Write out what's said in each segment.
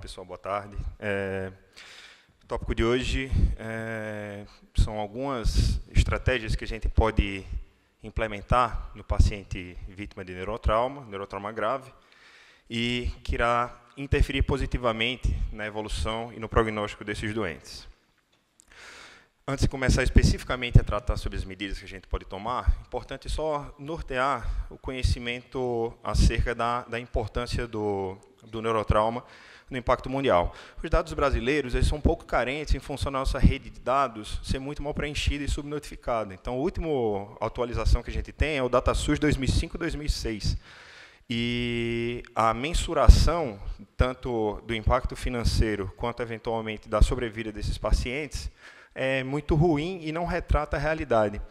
pessoal, boa tarde. O tópico de hoje são algumas estratégias que a gente pode implementar no paciente vítima de neurotrauma grave, e que irá interferir positivamente na evolução e no prognóstico desses doentes. Antes de começar especificamente a tratar sobre as medidas que a gente pode tomar, é importante só nortear o conhecimento acerca da importância do neurotrauma no impacto mundial. Os dados brasileiros eles são um pouco carentes em função da nossa rede de dados ser muito mal preenchida e subnotificada. Então, a última atualização que a gente tem é o DataSUS 2005-2006. E a mensuração, tanto do impacto financeiro quanto, eventualmente, da sobrevida desses pacientes, é muito ruim e não retrata a realidade.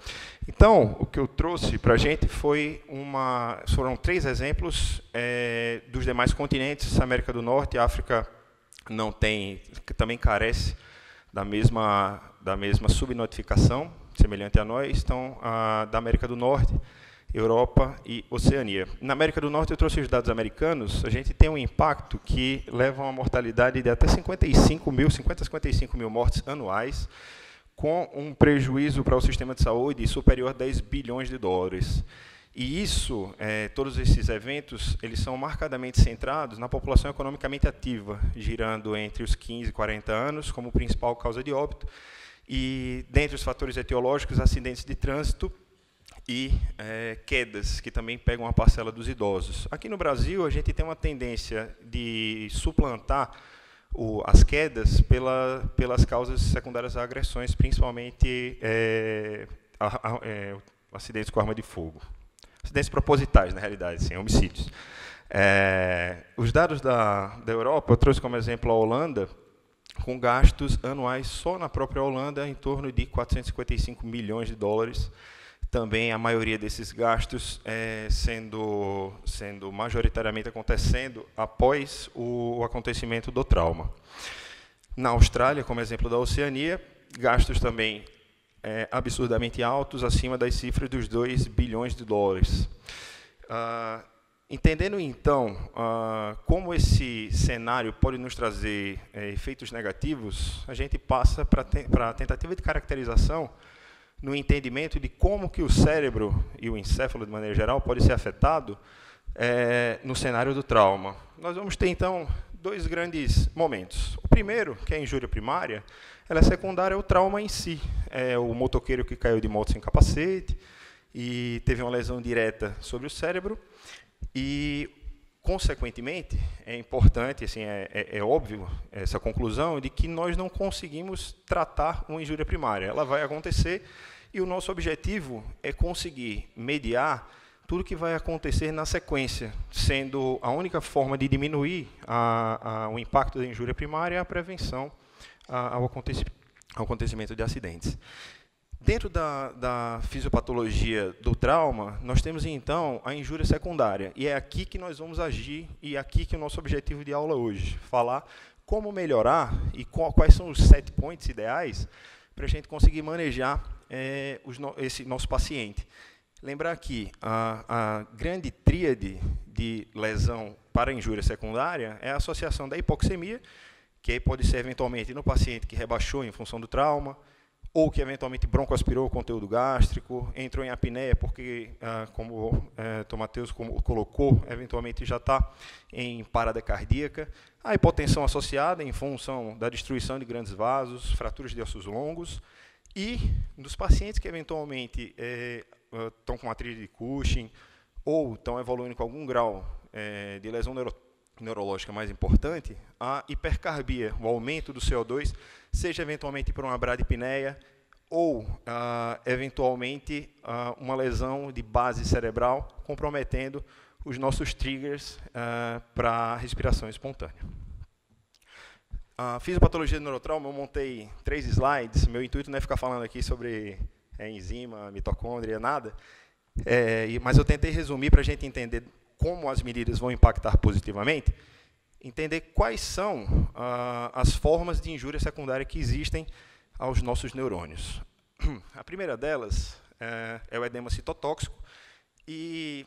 Então, o que eu trouxe para a gente foram 3 exemplos dos demais continentes. América do Norte e África não tem, também carece da mesma subnotificação, semelhante a nós. Então, da América do Norte, Europa e Oceania. Na América do Norte, eu trouxe os dados americanos. A gente tem um impacto que leva a uma mortalidade de até 50 a 55 mil mortes anuais, com um prejuízo para o sistema de saúde superior a 10 bilhões de dólares. E isso, todos esses eventos, eles são marcadamente centrados na população economicamente ativa, girando entre os 15 e 40 anos como principal causa de óbito, e dentre os fatores etiológicos, acidentes de trânsito e quedas, que também pegam uma parcela dos idosos. Aqui no Brasil, a gente tem uma tendência de suplantar as quedas pelas causas secundárias a agressões, principalmente acidentes com arma de fogo. Acidentes propositais, na realidade, sim, homicídios. Os dados da Europa, eu trouxe como exemplo a Holanda, com gastos anuais só na própria Holanda em torno de 455 milhões de dólares. Também a maioria desses gastos sendo majoritariamente acontecendo após o acontecimento do trauma. Na Austrália, como exemplo da Oceania, gastos também absurdamente altos, acima das cifras dos 2 bilhões de dólares. Entendendo, então, como esse cenário pode nos trazer efeitos negativos, a gente passa para a tentativa de caracterização no entendimento de como que o cérebro e o encéfalo, de maneira geral, pode ser afetado no cenário do trauma. Nós vamos ter, então, 2 grandes momentos. O primeiro, que é a injúria primária, ela é secundária ao trauma em si. É o motoqueiro que caiu de moto sem capacete e teve uma lesão direta sobre o cérebro. E, consequentemente, é importante, assim, é óbvio essa conclusão de que nós não conseguimos tratar uma injúria primária. Ela vai acontecer e o nosso objetivo é conseguir mediar tudo que vai acontecer na sequência, sendo a única forma de diminuir o impacto da injúria primária a prevenção ao acontecimento de acidentes. Dentro da fisiopatologia do trauma, nós temos, então, a injúria secundária. E é aqui que nós vamos agir, e é aqui que é o nosso objetivo de aula hoje. Falar como melhorar e quais são os set points ideais para a gente conseguir manejar esse nosso paciente. Lembrar que a grande tríade de lesão para injúria secundária é a associação da hipoxemia, que aí pode ser, eventualmente, no paciente que rebaixou em função do trauma, ou que eventualmente broncoaspirou o conteúdo gástrico, entrou em apneia porque, como Tom Matheus colocou, eventualmente já está em parada cardíaca. A hipotensão associada em função da destruição de grandes vasos, fraturas de ossos longos, e nos pacientes que eventualmente estão com artrite de Cushing ou estão evoluindo com algum grau de lesão neurológica mais importante, a hipercarbia, o aumento do CO2, seja eventualmente por uma bradipneia ou, eventualmente, uma lesão de base cerebral, comprometendo os nossos triggers para a respiração espontânea. A fisiopatologia do neurotrauma, eu montei 3 slides. Meu intuito não é ficar falando aqui sobre enzima, mitocôndria, nada, mas eu tentei resumir para a gente entender como as medidas vão impactar positivamente, entender quais são as formas de injúria secundária que existem aos nossos neurônios. A primeira delas é o edema citotóxico, e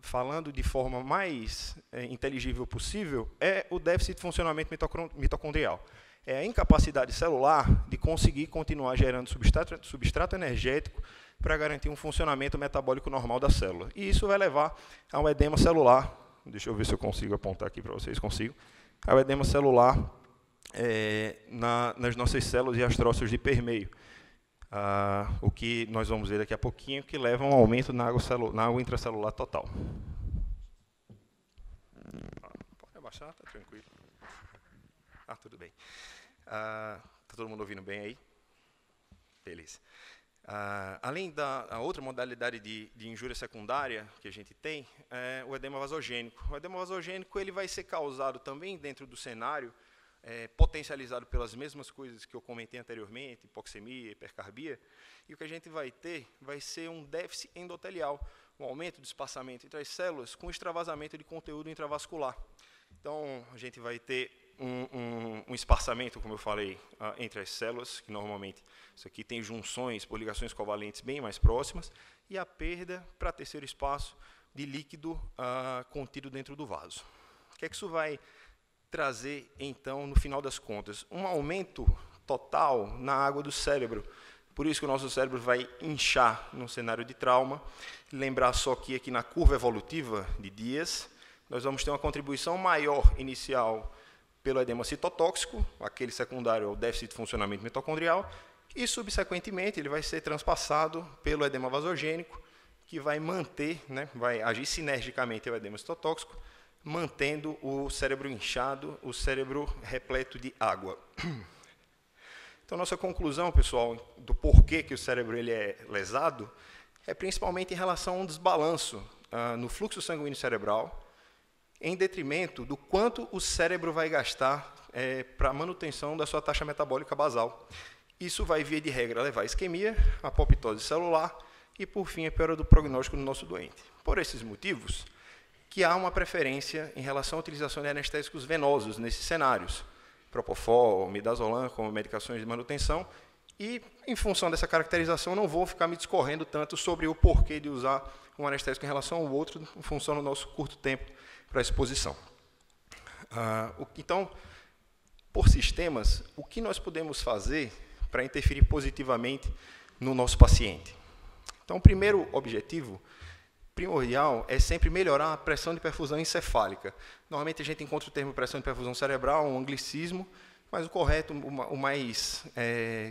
falando de forma mais inteligível possível, é o déficit de funcionamento mitocondrial. É a incapacidade celular de conseguir continuar gerando substrato energético para garantir um funcionamento metabólico normal da célula. E isso vai levar a um edema celular. Deixa eu ver se eu consigo apontar aqui para vocês. Consigo. Ao edema celular nas nossas células e astrócitos de permeio. O que nós vamos ver daqui a pouquinho, que leva a um aumento na água intracelular total. Pode abaixar, está tranquilo. Tudo bem. Está todo mundo ouvindo bem aí? Beleza. Além da outra modalidade de injúria secundária que a gente tem, é o edema vasogênico. O edema vasogênico ele vai ser causado também dentro do cenário, potencializado pelas mesmas coisas que eu comentei anteriormente, hipoxemia, hipercarbia, e o que a gente vai ter vai ser um déficit endotelial, um aumento do espaçamento entre as células com extravasamento de conteúdo intravascular. Então, a gente vai ter um espaçamento, como eu falei, entre as células, que normalmente isso aqui tem junções por ligações covalentes bem mais próximas, e a perda para terceiro espaço de líquido contido dentro do vaso. O que é que isso vai trazer, então, no final das contas? Um aumento total na água do cérebro. Por isso que o nosso cérebro vai inchar num cenário de trauma. Lembrar só que aqui na curva evolutiva de Dias, nós vamos ter uma contribuição maior inicial pelo edema citotóxico, aquele secundário ao déficit de funcionamento mitocondrial, e, subsequentemente, ele vai ser transpassado pelo edema vasogênico, que vai manter, vai agir sinergicamente ao edema citotóxico, mantendo o cérebro inchado, o cérebro repleto de água. Então, nossa conclusão, pessoal, do porquê que o cérebro ele é lesado, é principalmente em relação a um desbalanço no fluxo sanguíneo cerebral, em detrimento do quanto o cérebro vai gastar para a manutenção da sua taxa metabólica basal. Isso vai, via de regra, levar à isquemia, à apoptose celular e, por fim, a piora do prognóstico do nosso doente. Por esses motivos, que há uma preferência em relação à utilização de anestésicos venosos nesses cenários, Propofol, Midazolam, como medicações de manutenção, e, em função dessa caracterização, não vou ficar me discorrendo tanto sobre o porquê de usar um anestésico em relação ao outro, em função do nosso curto tempo para a exposição. Então, por sistemas, o que nós podemos fazer para interferir positivamente no nosso paciente? Então, o primeiro objetivo primordial é sempre melhorar a pressão de perfusão encefálica. Normalmente a gente encontra o termo pressão de perfusão cerebral, um anglicismo, mas o correto, o mais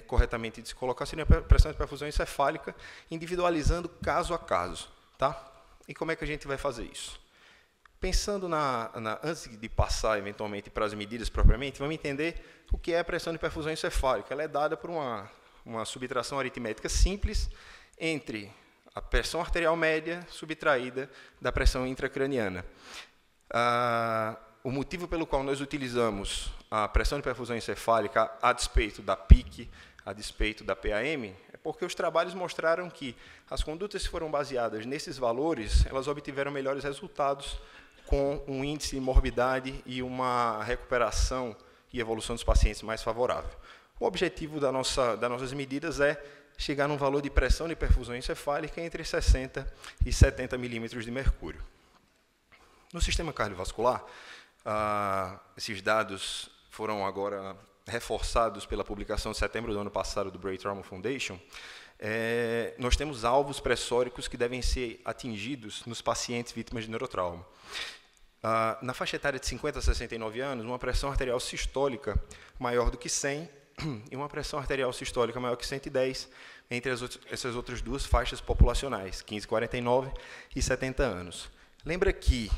corretamente de se colocar seria a pressão de perfusão encefálica, individualizando caso a caso. Tá? E como é que a gente vai fazer isso? Pensando antes de passar eventualmente para as medidas propriamente, vamos entender o que é a pressão de perfusão encefálica. Ela é dada por uma subtração aritmética simples entre a pressão arterial média subtraída da pressão intracraniana. O motivo pelo qual nós utilizamos a pressão de perfusão encefálica a despeito da PIC, a despeito da PAM, é porque os trabalhos mostraram que as condutas que foram baseadas nesses valores, elas obtiveram melhores resultados com um índice de morbidade e uma recuperação e evolução dos pacientes mais favorável. O objetivo das nossas medidas é chegar num valor de pressão de perfusão encefálica entre 60 e 70 milímetros de mercúrio. No sistema cardiovascular, esses dados foram agora reforçados pela publicação de setembro do ano passado do Brain Trauma Foundation. Nós temos alvos pressóricos que devem ser atingidos nos pacientes vítimas de neurotrauma. Na faixa etária de 50 a 69 anos, uma pressão arterial sistólica maior do que 100 e uma pressão arterial sistólica maior que 110 entre essas outras duas faixas populacionais, 15, 49 e 70 anos. Lembra que,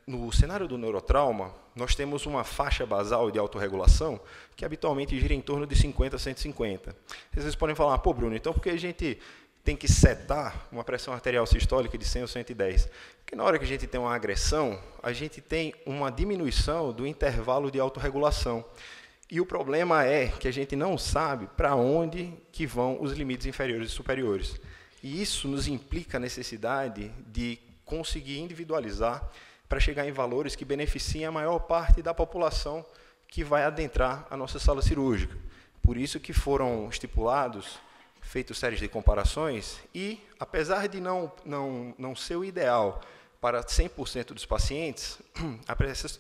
no cenário do neurotrauma, nós temos uma faixa basal de autorregulação que habitualmente gira em torno de 50 a 150. Vocês podem falar, pô, Bruno, então por que a gente tem que setar uma pressão arterial sistólica de 100 ou 110? Porque na hora que a gente tem uma agressão, a gente tem uma diminuição do intervalo de autorregulação. E o problema é que a gente não sabe para onde que vão os limites inferiores e superiores. E isso nos implica a necessidade de conseguir individualizar para chegar em valores que beneficiem a maior parte da população que vai adentrar a nossa sala cirúrgica. Por isso que foram estipulados, feitos séries de comparações, e, apesar de não ser o ideal para 100% dos pacientes,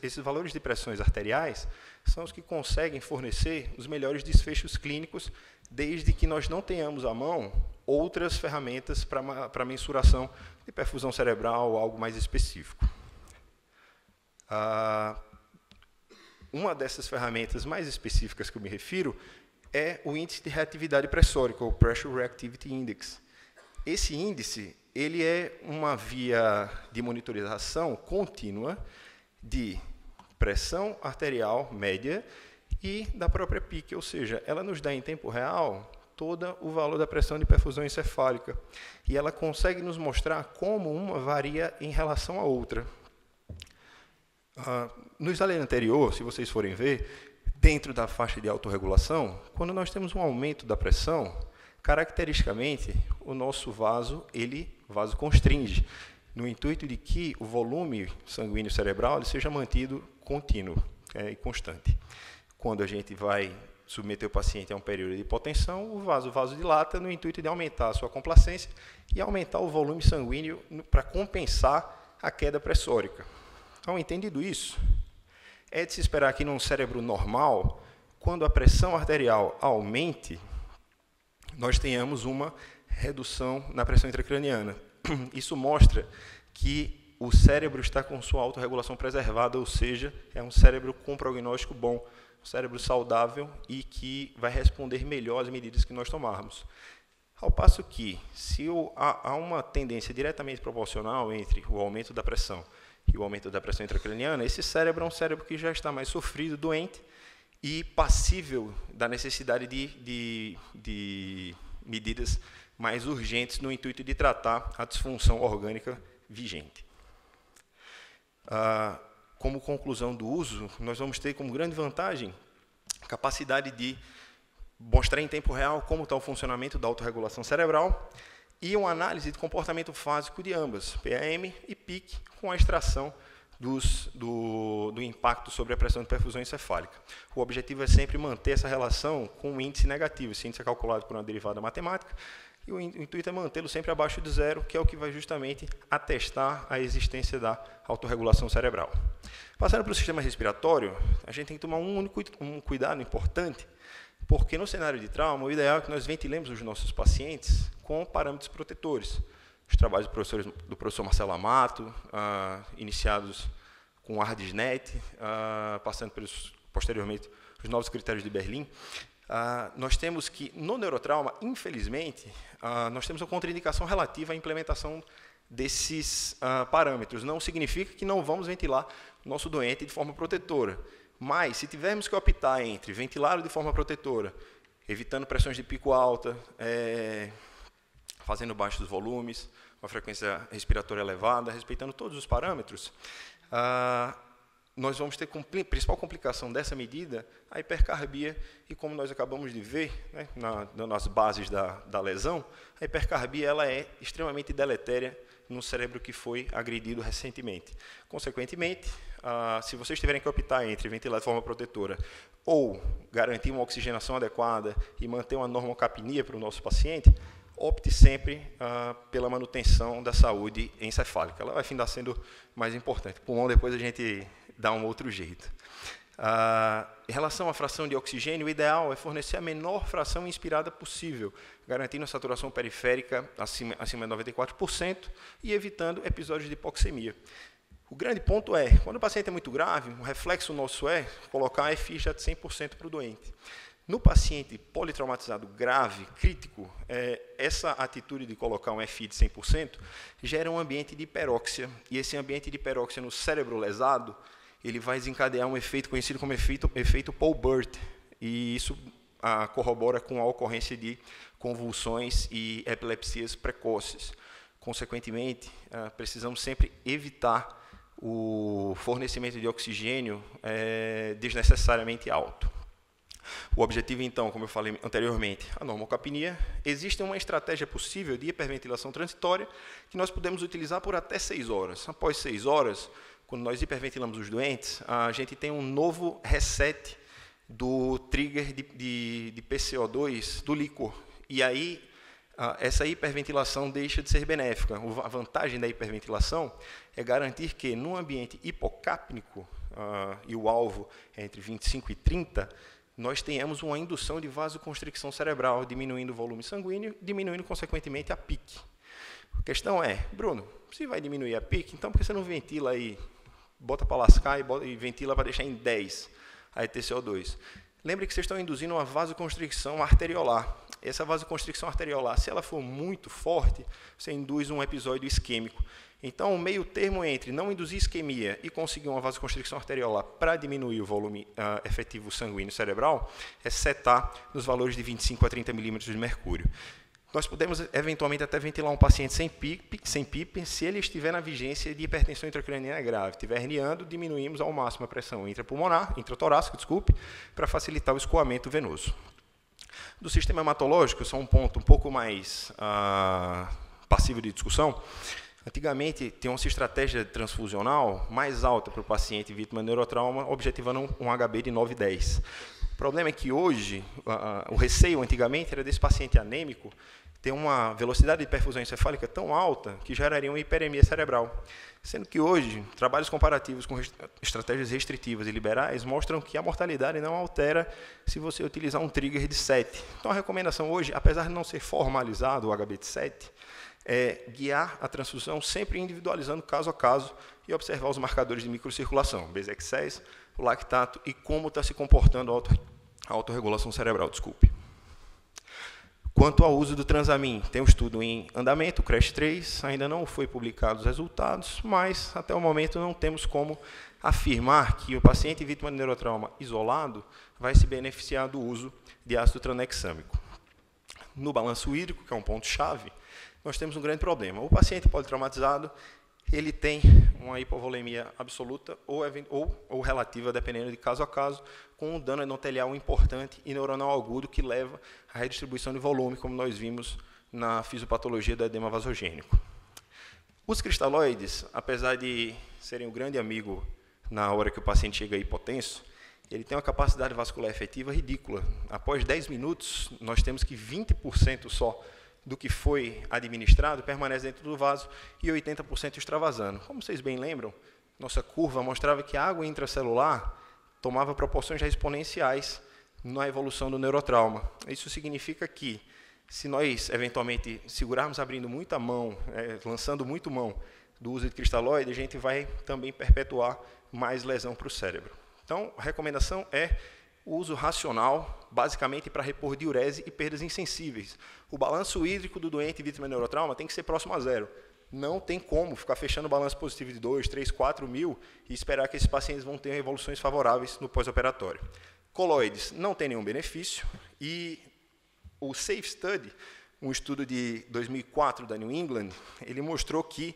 esses valores de pressões arteriais são os que conseguem fornecer os melhores desfechos clínicos, desde que nós não tenhamos à mão outras ferramentas para mensuração de perfusão cerebral ou algo mais específico. Uma dessas ferramentas mais específicas que eu me refiro é o índice de reatividade pressórica, o Pressure Reactivity Index. Esse índice ele é uma via de monitorização contínua de pressão arterial média e da própria PIC, ou seja, ela nos dá em tempo real todo o valor da pressão de perfusão encefálica. E ela consegue nos mostrar como uma varia em relação à outra. No slide anterior, se vocês forem ver, dentro da faixa de autorregulação, quando nós temos um aumento da pressão, caracteristicamente, o nosso vaso constringe, no intuito de que o volume sanguíneo cerebral ele seja mantido contínuo e constante. Quando a gente vai submeter o paciente a um período de hipotensão, o vaso dilata no intuito de aumentar a sua complacência e aumentar o volume sanguíneo para compensar a queda pressórica. Então, entendido isso, é de se esperar que num cérebro normal, quando a pressão arterial aumente, nós tenhamos uma redução na pressão intracraniana. Isso mostra que o cérebro está com sua autorregulação preservada, ou seja, é um cérebro com prognóstico bom, um cérebro saudável e que vai responder melhor às medidas que nós tomarmos. Ao passo que, se há uma tendência diretamente proporcional entre o aumento da pressão e o aumento da pressão intracraniana, esse cérebro é um cérebro que já está mais sofrido, doente e passível da necessidade de medidas mais urgentes no intuito de tratar a disfunção orgânica vigente. Como conclusão do uso, nós vamos ter como grande vantagem a capacidade de mostrar em tempo real como está o funcionamento da autorregulação cerebral e uma análise de comportamento fásico de ambas, PAM e PIC, com a extração do impacto sobre a pressão de perfusão encefálica. O objetivo é sempre manter essa relação com um índice negativo. Esse índice é calculado por uma derivada matemática e o intuito é mantê-lo sempre abaixo de zero, que é o que vai justamente atestar a existência da autorregulação cerebral. Passando para o sistema respiratório, a gente tem que tomar um cuidado importante, porque no cenário de trauma, o ideal é que nós ventilemos os nossos pacientes com parâmetros protetores. Os trabalhos do professor Marcelo Amato, iniciados com o ARDSNET, passando posteriormente os novos critérios de Berlim, nós temos que, no neurotrauma, infelizmente, nós temos uma contraindicação relativa à implementação desses parâmetros. Não significa que não vamos ventilar o nosso doente de forma protetora. Mas, se tivermos que optar entre ventilar de forma protetora, evitando pressões de pico alta, fazendo baixos volumes, uma frequência respiratória elevada, respeitando todos os parâmetros, nós vamos ter como principal complicação dessa medida a hipercarbia, e como nós acabamos de ver, né, nas bases da lesão, a hipercarbia ela é extremamente deletéria no cérebro que foi agredido recentemente. Consequentemente, se vocês tiverem que optar entre ventilar de forma protetora ou garantir uma oxigenação adequada e manter uma normocapnia para o nosso paciente, opte sempre pela manutenção da saúde encefálica. Ela vai findar sendo mais importante. O pulmão depois a gente dá um outro jeito. Em relação à fração de oxigênio, o ideal é fornecer a menor fração inspirada possível, garantindo a saturação periférica acima de 94% e evitando episódios de hipoxemia. O grande ponto é, quando o paciente é muito grave, o reflexo nosso é colocar a FI já de 100% para o doente. No paciente politraumatizado grave, crítico, essa atitude de colocar um FI de 100% gera um ambiente de hiperóxia, e esse ambiente de hiperóxia no cérebro lesado, ele vai desencadear um efeito conhecido como efeito Paul Burt, e isso corrobora com a ocorrência de convulsões e epilepsias precoces. Consequentemente, precisamos sempre evitar o fornecimento de oxigênio desnecessariamente alto. O objetivo, então, como eu falei anteriormente, a normocapnia. Existe uma estratégia possível de hiperventilação transitória que nós podemos utilizar por até 6 horas. Após 6 horas, quando nós hiperventilamos os doentes, a gente tem um novo reset do trigger de PCO2 do líquor. E aí essa hiperventilação deixa de ser benéfica. A vantagem da hiperventilação é garantir que, num ambiente hipocápnico, e o alvo é entre 25 e 30, nós tenhamos uma indução de vasoconstricção cerebral, diminuindo o volume sanguíneo, diminuindo, consequentemente, a pique. A questão é, Bruno, se vai diminuir a pique, então por que você não ventila aí, bota para lascar e ventila para deixar em 10 a EtCO2? Lembre que vocês estão induzindo uma vasoconstricção arteriolar. Essa vasoconstricção arteriolar, se ela for muito forte, você induz um episódio isquêmico. Então, o meio termo entre não induzir isquemia e conseguir uma vasoconstricção arteriolar para diminuir o volume efetivo sanguíneo cerebral é setar nos valores de 25 a 30 milímetros de mercúrio. Nós podemos, eventualmente, até ventilar um paciente sem PIP, se ele estiver na vigência de hipertensão intracraniana grave. Estiver herniando, diminuímos ao máximo a pressão intratorácica, para facilitar o escoamento venoso. Do sistema hematológico, só um ponto um pouco mais passível de discussão. Antigamente, tinha-se estratégia transfusional mais alta para o paciente vítima de neurotrauma, objetivando um HB de 9 e 10. O problema é que hoje, o receio antigamente era desse paciente anêmico ter uma velocidade de perfusão encefálica tão alta que geraria uma hiperemia cerebral. Sendo que hoje, trabalhos comparativos com estratégias restritivas e liberais mostram que a mortalidade não altera se você utilizar um trigger de 7. Então, a recomendação hoje, apesar de não ser formalizado o HB de 7, é guiar a transfusão sempre individualizando caso a caso e observar os marcadores de microcirculação, Base-XS, o lactato e como está se comportando a autorregulação cerebral. Quanto ao uso do transamin, tem um estudo em andamento, o CRASH-3, ainda não foi publicado os resultados, mas até o momento não temos como afirmar que o paciente vítima de neurotrauma isolado vai se beneficiar do uso de ácido tranexâmico. No balanço hídrico, que é um ponto-chave, nós temos um grande problema. O paciente politraumatizado, ele tem uma hipovolemia absoluta ou relativa, dependendo de caso a caso, com um dano endotelial importante e neuronal agudo que leva à redistribuição de volume, como nós vimos na fisiopatologia do edema vasogênico. Os cristalóides, apesar de serem um grande amigo na hora que o paciente chega hipotenso, ele tem uma capacidade vascular efetiva ridícula. Após 10 minutos, nós temos que 20% só do que foi administrado permanece dentro do vaso e 80% extravasando. Como vocês bem lembram, nossa curva mostrava que a água intracelular tomava proporções já exponenciais na evolução do neurotrauma. Isso significa que, se nós, eventualmente, segurarmos abrindo muita mão, lançando muito mão do uso de cristalóide, a gente vai também perpetuar mais lesão para o cérebro. Então, a recomendação é o uso racional, basicamente para repor diurese e perdas insensíveis. O balanço hídrico do doente vítima de neurotrauma tem que ser próximo a zero. Não tem como ficar fechando o balanço positivo de 2, 3, 4 mil e esperar que esses pacientes vão ter evoluções favoráveis no pós-operatório. Coloides não tem nenhum benefício e o SAFE Study, um estudo de 2004 da New England, ele mostrou que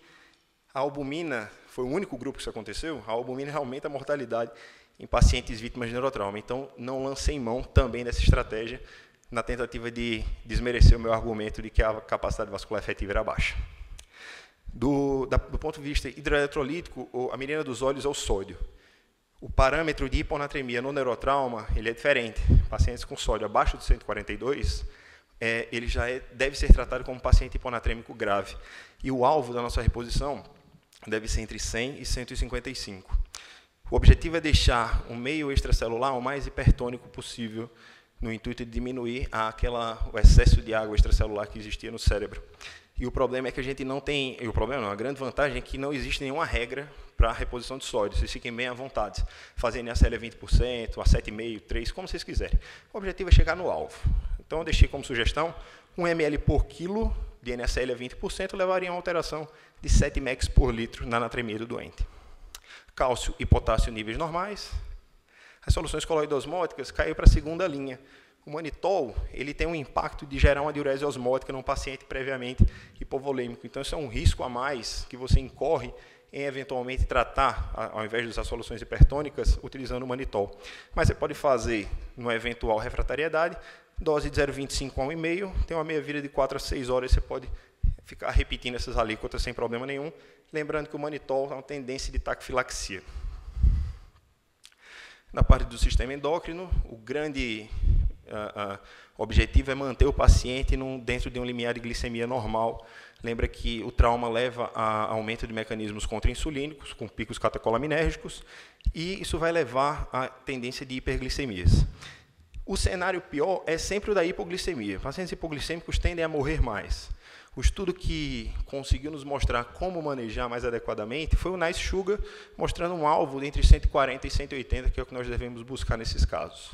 a albumina, foi o único grupo que isso aconteceu, a albumina aumenta a mortalidade em pacientes vítimas de neurotrauma. Então, não lancei mão também dessa estratégia na tentativa de desmerecer o meu argumento de que a capacidade vascular efetiva era baixa. Do ponto de vista hidroeletrolítico, a menina dos olhos é o sódio. O parâmetro de hiponatremia no neurotrauma ele é diferente. Pacientes com sódio abaixo de 142, ele já deve ser tratado como paciente hiponatrêmico grave. E o alvo da nossa reposição deve ser entre 100 e 155. O objetivo é deixar o meio extracelular o mais hipertônico possível, no intuito de diminuir o excesso de água extracelular que existia no cérebro. E o problema é que a gente não tem... a grande vantagem é que não existe nenhuma regra para a reposição de sódio. Vocês fiquem bem à vontade. Fazer NaCl a 20%, a 7,5%, 3%, como vocês quiserem. O objetivo é chegar no alvo. Então, eu deixei como sugestão 1 ml por quilo de NaCl a 20% levaria a uma alteração de 7 mEq por litro na anatremia do doente. Cálcio e potássio níveis normais. As soluções coloidosmóticas caiu para a segunda linha. O manitol ele tem um impacto de gerar uma diurese osmótica num paciente previamente hipovolêmico. Então, isso é um risco a mais que você incorre em eventualmente tratar, ao invés de usar soluções hipertônicas, utilizando o manitol. Mas você pode fazer, numa eventual refratariedade, dose de 0,25 a 1,5, tem uma meia-vida de 4 a 6 horas, você pode ficar repetindo essas alíquotas sem problema nenhum. Lembrando que o manitol é uma tendência de taquifilaxia. Na parte do sistema endócrino, o grande O objetivo é manter o paciente dentro de um limiar de glicemia normal. Lembra que o trauma leva a aumento de mecanismos contra-insulínicos, com picos catecolaminérgicos, e isso vai levar à tendência de hiperglicemias. O cenário pior é sempre o da hipoglicemia. Pacientes hipoglicêmicos tendem a morrer mais. O estudo que conseguiu nos mostrar como manejar mais adequadamente foi o NICE Sugar, mostrando um alvo entre 140 e 180, que é o que nós devemos buscar nesses casos.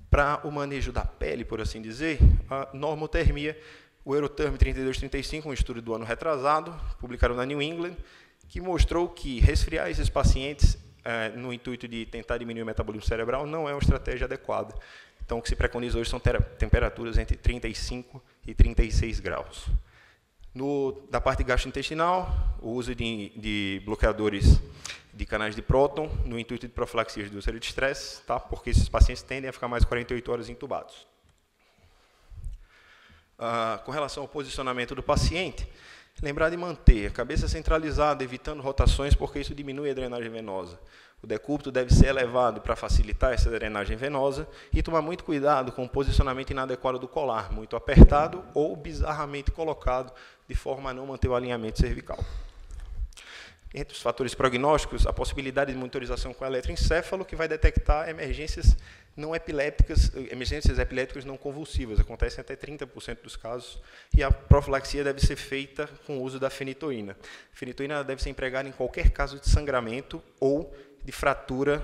Para o manejo da pele, por assim dizer, a normotermia, o Euroterm 3235, um estudo do ano retrasado, publicado na New England, que mostrou que resfriar esses pacientes no intuito de tentar diminuir o metabolismo cerebral não é uma estratégia adequada. Então, o que se preconiza hoje são temperaturas entre 35 e 36 graus. Da parte gastrointestinal, o uso de bloqueadores de canais de próton no intuito de profilaxia de úlcera de estresse, tá? Porque esses pacientes tendem a ficar mais de 48 horas intubados. Com relação ao posicionamento do paciente, lembrar de manter a cabeça centralizada, evitando rotações, porque isso diminui a drenagem venosa. O decúbito deve ser elevado para facilitar essa drenagem venosa e tomar muito cuidado com o posicionamento inadequado do colar, muito apertado ou bizarramente colocado, de forma a não manter o alinhamento cervical. Entre os fatores prognósticos, a possibilidade de monitorização com eletroencéfalo, que vai detectar emergências não epilépticas, emergências epilépticas não convulsivas, acontecem até 30% dos casos, e a profilaxia deve ser feita com o uso da fenitoína. A fenitoína deve ser empregada em qualquer caso de sangramento ou de fratura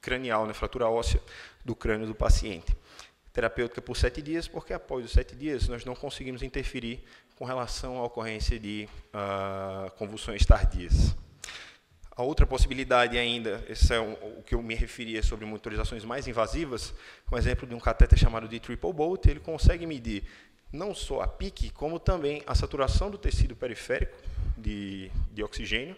cranial, fratura óssea do crânio do paciente. Terapêutica por 7 dias, porque após os 7 dias nós não conseguimos interferir com relação à ocorrência de convulsões tardias. A outra possibilidade ainda, esse é o que eu me referia sobre monitorizações mais invasivas, um exemplo de um catéter chamado de triple bolt, ele consegue medir não só a PIC, como também a saturação do tecido periférico de oxigênio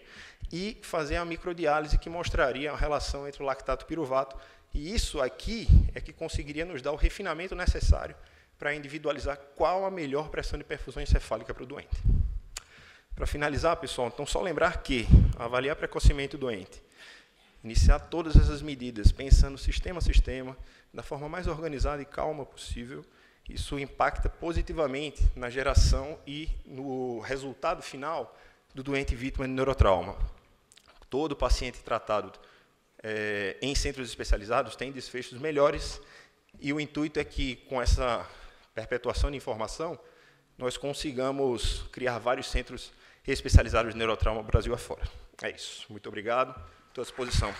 e fazer a microdiálise que mostraria a relação entre o lactato e o piruvato. E isso aqui é que conseguiria nos dar o refinamento necessário para individualizar qual a melhor pressão de perfusão encefálica para o doente. Para finalizar, pessoal, então só lembrar que avaliar precocemente o doente, iniciar todas essas medidas, pensando sistema a sistema, da forma mais organizada e calma possível, isso impacta positivamente na geração e no resultado final do doente vítima de neurotrauma. Todo paciente tratado em centros especializados tem desfechos melhores e o intuito é que, com essa perpetuação de informação, nós consigamos criar vários centros especializados de neurotrauma Brasil afora. É isso. Muito obrigado. Estou à disposição.